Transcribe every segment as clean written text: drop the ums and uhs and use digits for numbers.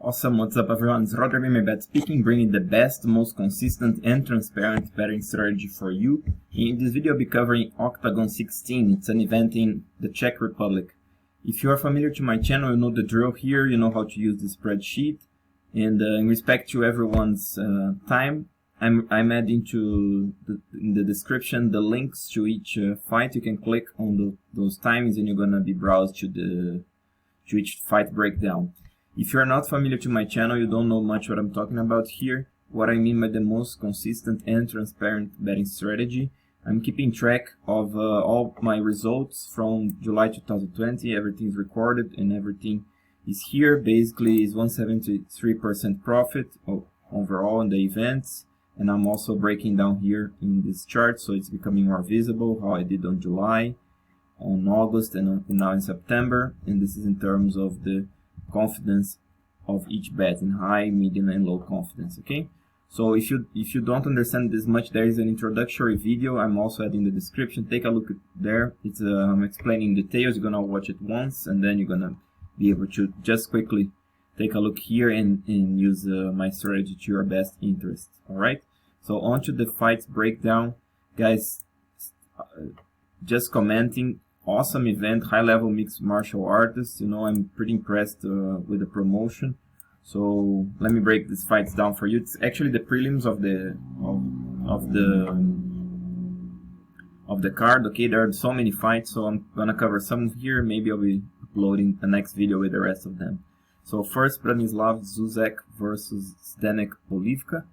Awesome, what's up everyone, it's Rodrigo speaking, bringing the best, most consistent and transparent betting strategy for you. In this video I'll be covering Oktagon 16, it's an event in the Czech Republic. If you are familiar to my channel, you know the drill here, you know how to use the spreadsheet. And in respect to everyone's time, I'm adding in the description the links to each fight. You can click on those times and you're gonna be browsed to each fight breakdown. If you're not familiar to my channel, you don't know much what I'm talking about here. What I mean by the most consistent and transparent betting strategy. I'm keeping track of all my results from July 2020. Everything's recorded and everything is here. Basically, is 173% profit overall in the events. And I'm also breaking down here in this chart, so it's becoming more visible how I did on July, on August, and now in September. And this is in terms of the confidence of each bet in high, medium, and low confidence. Okay, so if you don't understand this much, there is an introductory video. I'm also adding the description. Take a look at there. It's I'm explaining details. You're gonna watch it once, and then you're gonna be able to just quickly take a look here and use my strategy to your best interest. All right. So on to the fights breakdown, guys. Just commenting. Awesome event, high-level mixed martial artists. You know, I'm pretty impressed with the promotion. So let me break these fights down for you. It's actually the prelims of the card. Okay, there are so many fights, so I'm gonna cover some here. Maybe I'll be uploading the next video with the rest of them. So first, Branislav Zuzak versus Zdenek Polivka.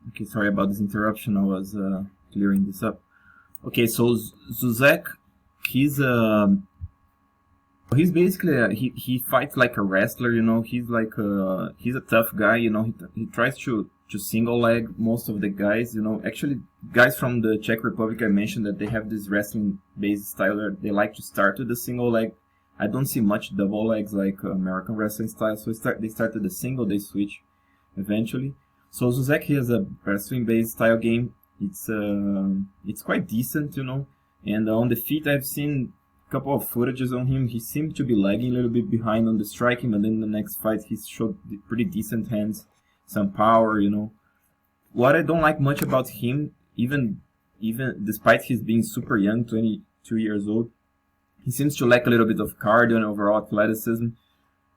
Okay, sorry about this interruption. I was clearing this up. Okay, so Zuzak, he's basically he fights like a wrestler, you know. He's like he's a tough guy, you know. He tries to single leg most of the guys, you know. Actually, guys from the Czech Republic, I mentioned that they have this wrestling based style where they like to start with the single leg. I don't see much double legs like American wrestling style, so they start with the single, they switch eventually. So Zuzak, he has a wrestling based style game. It's quite decent, you know. And on the feet, I've seen a couple of footages on him. He seemed to be lagging a little bit behind on the striking, but then in the next fight he showed pretty decent hands, some power, you know. What I don't like much about him, even despite his being super young, 22 years old, he seems to lack a little bit of cardio and overall athleticism.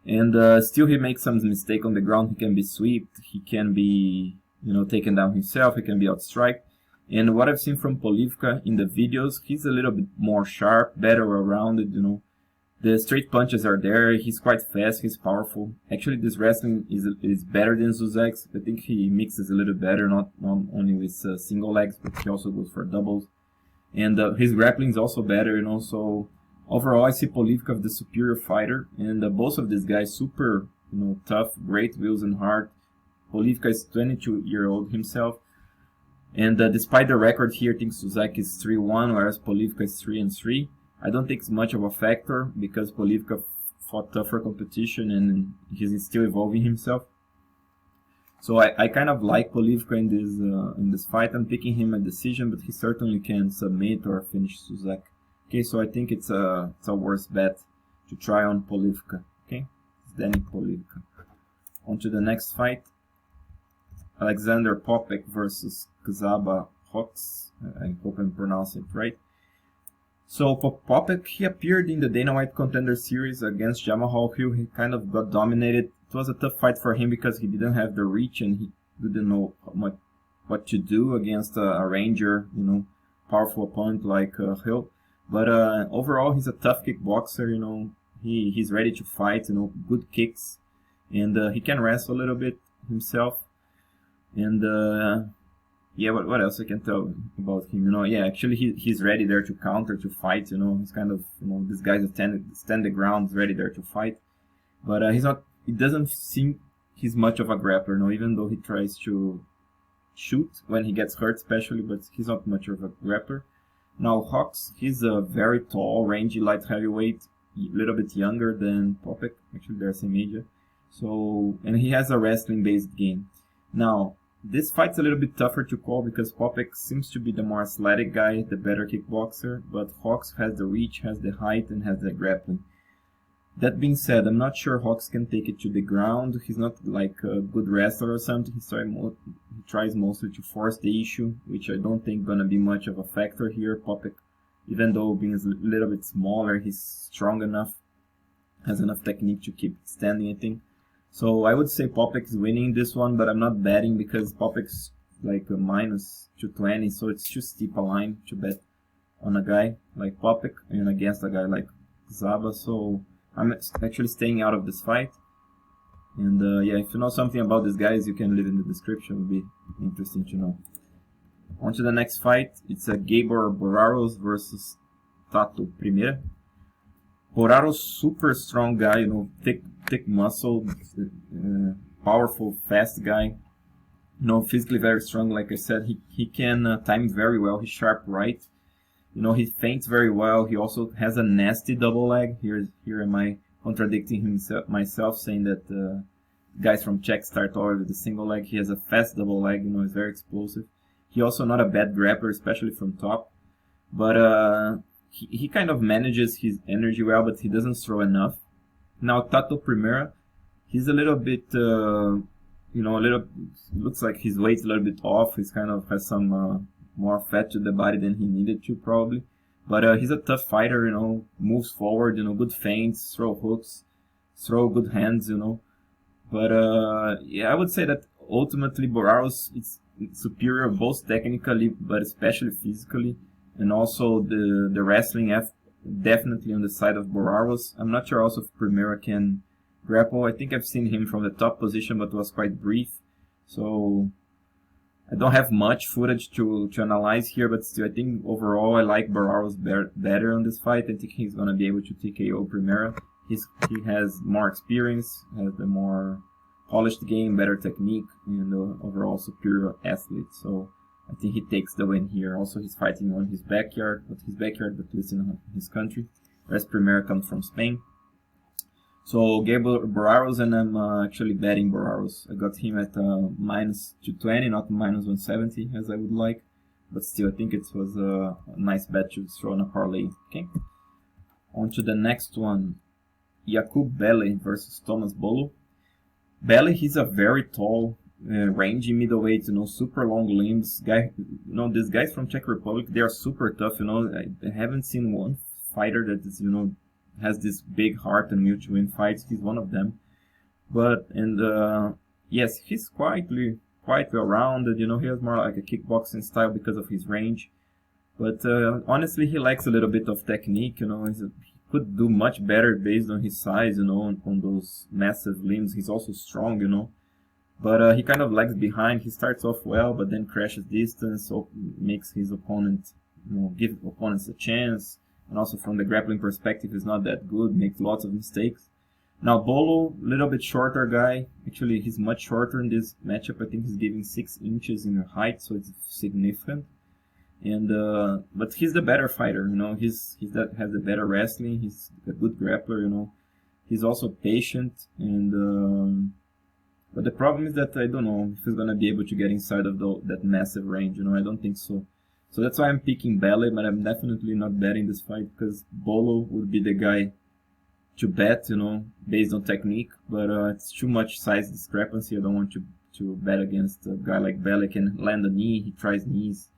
And still he makes some mistake on the ground. He can be swept, he can be, you know, taken down himself, he can be outstriked. And what I've seen from Polivka in the videos, he's a little bit more sharp, better rounded, you know. The straight punches are there, he's quite fast, he's powerful. Actually, this wrestling is better than Zuzak's. I think he mixes a little better, not only with single legs, but he also goes for doubles. And his grappling is also better, you know. So overall, I see Polivka as the superior fighter. And both of these guys, super, you know, tough, great wills and heart. Polivka is 22-year-old himself. And despite the record here, I think Zuzak is 3-1, whereas Polivka is 3-3. I don't think it's much of a factor because Polivka fought tougher competition and he's still evolving himself. So I kind of like Polivka in this fight. I'm picking him a decision, but he certainly can submit or finish Zuzak. Okay, so I think it's a worse bet to try on Polivka. Okay, Zdenek Polivka. On to the next fight. Alexander Poppeck versus Csaba Hocz. I hope I'm pronouncing it right. So Poppeck, he appeared in the Dana White Contender Series against Jamal Hill. He kind of got dominated. It was a tough fight for him because he didn't have the reach and he didn't know what to do against a ranger, you know, powerful opponent like Hill. But overall, he's a tough kickboxer, you know. He's ready to fight, you know, good kicks, and he can wrestle a little bit himself. And yeah, what else I can tell about him? You know, yeah, actually he's ready there to counter, to fight. You know, he's kind of, you know, this guy's stand the ground, ready there to fight. But he's not. It doesn't seem he's much of a grappler, you know, even though he tries to shoot when he gets hurt, especially. But he's not much of a grappler. Now Hocz, he's a very tall, rangy light heavyweight, a little bit younger than Poppeck. Actually, they're the same age. So, and he has a wrestling-based game. Now, this fight's a little bit tougher to call because Poppeck seems to be the more athletic guy, the better kickboxer, but Hocz has the reach, has the height, and has the grappling. That being said, I'm not sure Hocz can take it to the ground. He's not like a good wrestler or something. He tries mostly to force the issue, which I don't think gonna be much of a factor here. Poppeck, even though being a little bit smaller, he's strong enough, has enough technique to keep standing, I think. So I would say Poppeck is winning this one, but I'm not betting because Poppeck's like a minus 220, so it's too steep a line to bet on a guy like Poppeck and against a guy like Csaba. So I'm actually staying out of this fight. And yeah, if you know something about these guys, you can leave in the description. It would be interesting to know. On to the next fight. It's a Gabor Boraros versus Tato Primera. Boraros, super strong guy, you know, thick muscle, powerful, fast guy. You know, physically very strong. Like I said, he can time very well. He's sharp right. You know, he feints very well. He also has a nasty double leg. Here am I contradicting myself, saying that guys from Czech start already with the single leg. He has a fast double leg. You know, he's very explosive. He also not a bad grappler, especially from top. But he kind of manages his energy well, but he doesn't throw enough. Now Tato Primera, he's a little bit, you know, looks like his weight's a little bit off. He's kind of has some more fat to the body than he needed to probably. But he's a tough fighter, you know, moves forward, you know, good feints, throw hooks, throw good hands, you know. But yeah, I would say that ultimately Boraros is superior both technically, but especially physically. And also the wrestling definitely on the side of Boraros. I'm not sure also if Primera can grapple. I think I've seen him from the top position, but it was quite brief. So I don't have much footage to analyze here, but still I think overall I like Boraros better on this fight. I think he's going to be able to TKO Primera. He has more experience, has the more polished game, better technique, and overall superior athlete. So I think he takes the win here. Also, he's fighting on his backyard, but at least in his country. Whereas Primera comes from Spain. So Gabor Boraros, and I'm actually betting Boraros. I got him at minus 220, not minus 170 as I would like. But still, I think it was a nice bet to throw on a parlay. Okay. On to the next one. Jakub Bele versus Tomas Bolo. Bele, he's a very tall, rangy middleweight, you know, super long limbs. Guy, you know, these guys from Czech Republic, they are super tough, you know. I haven't seen one fighter that is, you know, has this big heart and will to win fights. He's one of them. But, and yes, he's quite well-rounded, you know. He has more like a kickboxing style because of his range. But honestly, he lacks a little bit of technique, you know. He could do much better based on his size, you know, on those massive limbs. He's also strong, you know. But he kind of lags behind. He starts off well, but then crashes distance, so makes his opponent, you know, give opponents a chance. And also from the grappling perspective, he's not that good, makes lots of mistakes. Now Bolo, a little bit shorter guy. Actually, he's much shorter in this matchup. I think he's giving 6 inches in height, so it's significant. And but he's the better fighter, you know. He's that has the better wrestling. He's a good grappler, you know. He's also patient, and but the problem is that I don't know if he's gonna be able to get inside of that massive range, you know. I don't think so. So that's why I'm picking Bele, but I'm definitely not betting this fight because Bolo would be the guy to bet, you know, based on technique. But it's too much size discrepancy. I don't want to bet against a guy like Bele. Can land a knee. He tries knees.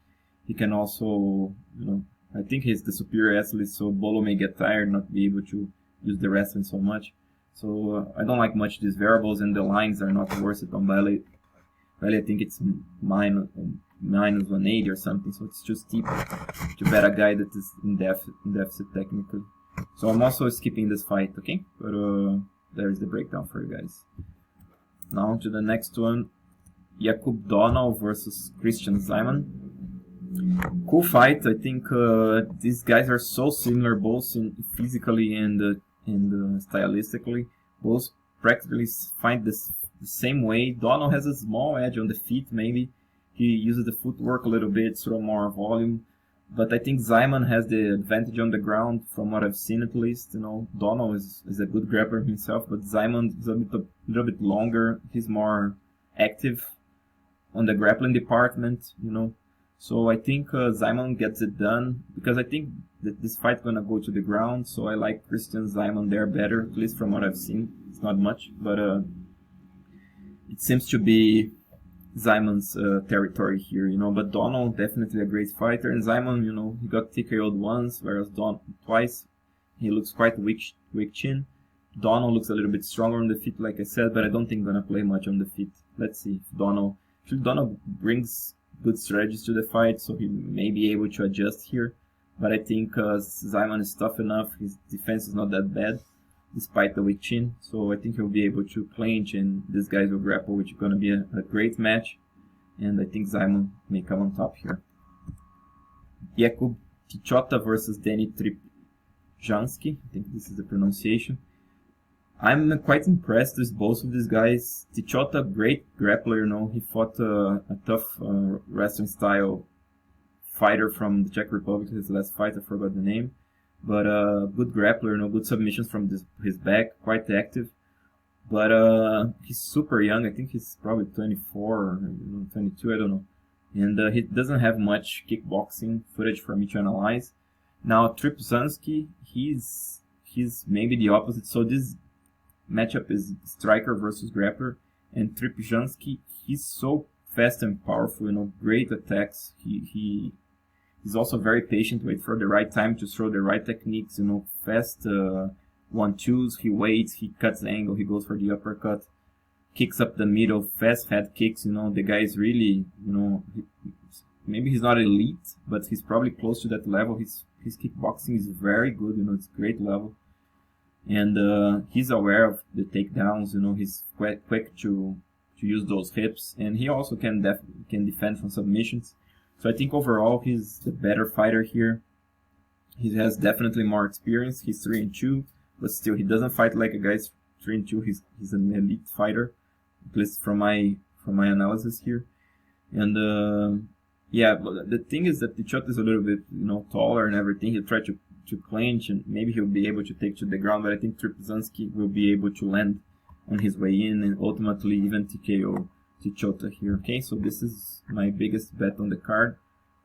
He can also, you know, I think he's the superior athlete, so Bolo may get tired, not be able to use the wrestling so much. So I don't like much these variables, and the lines are not worth it on Bele. Bele, I think it's minus 180 or something, so it's too steep to bet a guy that is in deficit technically. So I'm also skipping this fight, okay? But there's the breakdown for you guys. Now on to the next one. Jakub Dohnal versus Kristian Simon. Cool fight. I think these guys are so similar, both physically and stylistically. Both practically fight the same way. Dohnal has a small edge on the feet, maybe. He uses the footwork a little bit, throw more volume. But I think Simon has the advantage on the ground, from what I've seen at least. You know, Dohnal is a good grappler himself, but Simon is a little bit longer. He's more active on the grappling department, you know. So I think Simon gets it done, because I think that this fight gonna go to the ground. So I like Kristian Simon there better, at least from what I've seen. It's not much, but it seems to be Simon's territory here, you know. But Dohnal, definitely a great fighter, and Simon, you know, he got TKO'd once, whereas Dohnal twice. He looks quite weak chin. Dohnal looks a little bit stronger on the feet, like I said, but I don't think he's gonna play much on the feet. Let's see if Dohnal brings good strategies to the fight, so he may be able to adjust here. But I think Simon is tough enough. His defense is not that bad, despite the weak chin. So I think he'll be able to clinch, and these guys will grapple, which is going to be a great match. And I think Simon may come on top here. Jakub Tichota versus Denis Tripsansky. I think this is the pronunciation. I'm quite impressed with both of these guys. Tichota, great grappler, you know. He fought a tough wrestling style fighter from the Czech Republic. His last fight, I forgot the name. But good grappler, you know, good submissions from his back, quite active. But he's super young. I think he's probably 24 or 22, I don't know. And he doesn't have much kickboxing footage for me to analyze. Now, Tripsansky, he's maybe the opposite. So this matchup is striker versus grappler, and Tripsansky, he's so fast and powerful, you know, great attacks. He's also very patient, wait for the right time to throw the right techniques, you know, fast 1-2s, he waits, he cuts the angle, he goes for the uppercut, kicks up the middle, fast head kicks, you know, the guy is really, you know, maybe he's not elite, but he's probably close to that level. His kickboxing is very good, you know, it's great level. And he's aware of the takedowns, you know, he's quick to use those hips, and he also can defend from submissions. So I think overall he's the better fighter here. He has definitely more experience. He's 3-2, but still he doesn't fight like a guy's 3-2. He's an elite fighter, at least from my analysis here. And yeah, but the thing is that Tichota is a little bit, you know, taller and everything. He'll try to clinch, and maybe he'll be able to take to the ground, but I think Tripsansky will be able to land on his way in and ultimately even TKO Tichota here. Okay, so this is my biggest bet on the card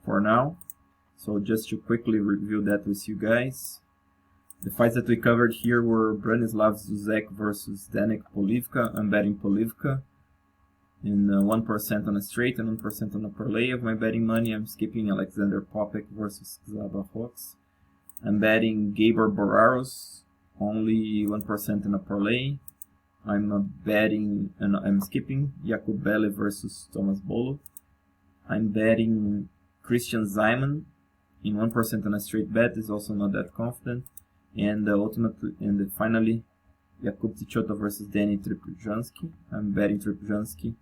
for now. So just to quickly review that with you guys. The fights that we covered here were Branislav Zuzak versus Zdenek Polivka. I'm betting Polivka. And 1% on a straight and 1% on a parlay of my betting money. I'm skipping Alexander Poppeck versus Csaba Hocz. I'm betting Gabor Boraros, only 1% on a parlay. I'm betting, and I'm skipping Jakub Bele versus Tomas Bolo. I'm betting Kristian Simon in 1% on a straight bet, is also not that confident. And finally, Jakub Tichota versus Denis Tripsansky. I'm betting Tripsansky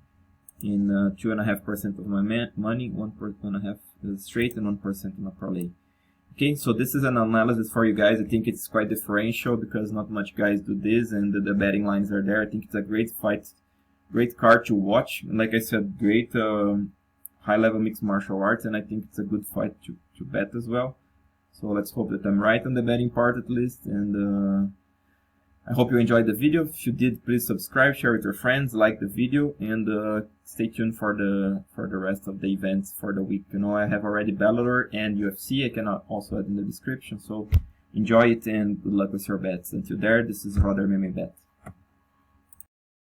in 2.5% of my money, 1.5 straight and 1% on a parlay. Okay, so this is an analysis for you guys. I think it's quite differential because not much guys do this, and the betting lines are there. I think it's a great fight, great card to watch. And like I said, great high-level mixed martial arts, and I think it's a good fight to bet as well. So let's hope that I'm right on the betting part at least. And I hope you enjoyed the video. If you did, please subscribe, share with your friends, like the video, and stay tuned for the rest of the events for the week. You know, I have already Bellator and UFC. I can also add in the description. So enjoy it and good luck with your bets. Until there, this is Roder MMA Bet.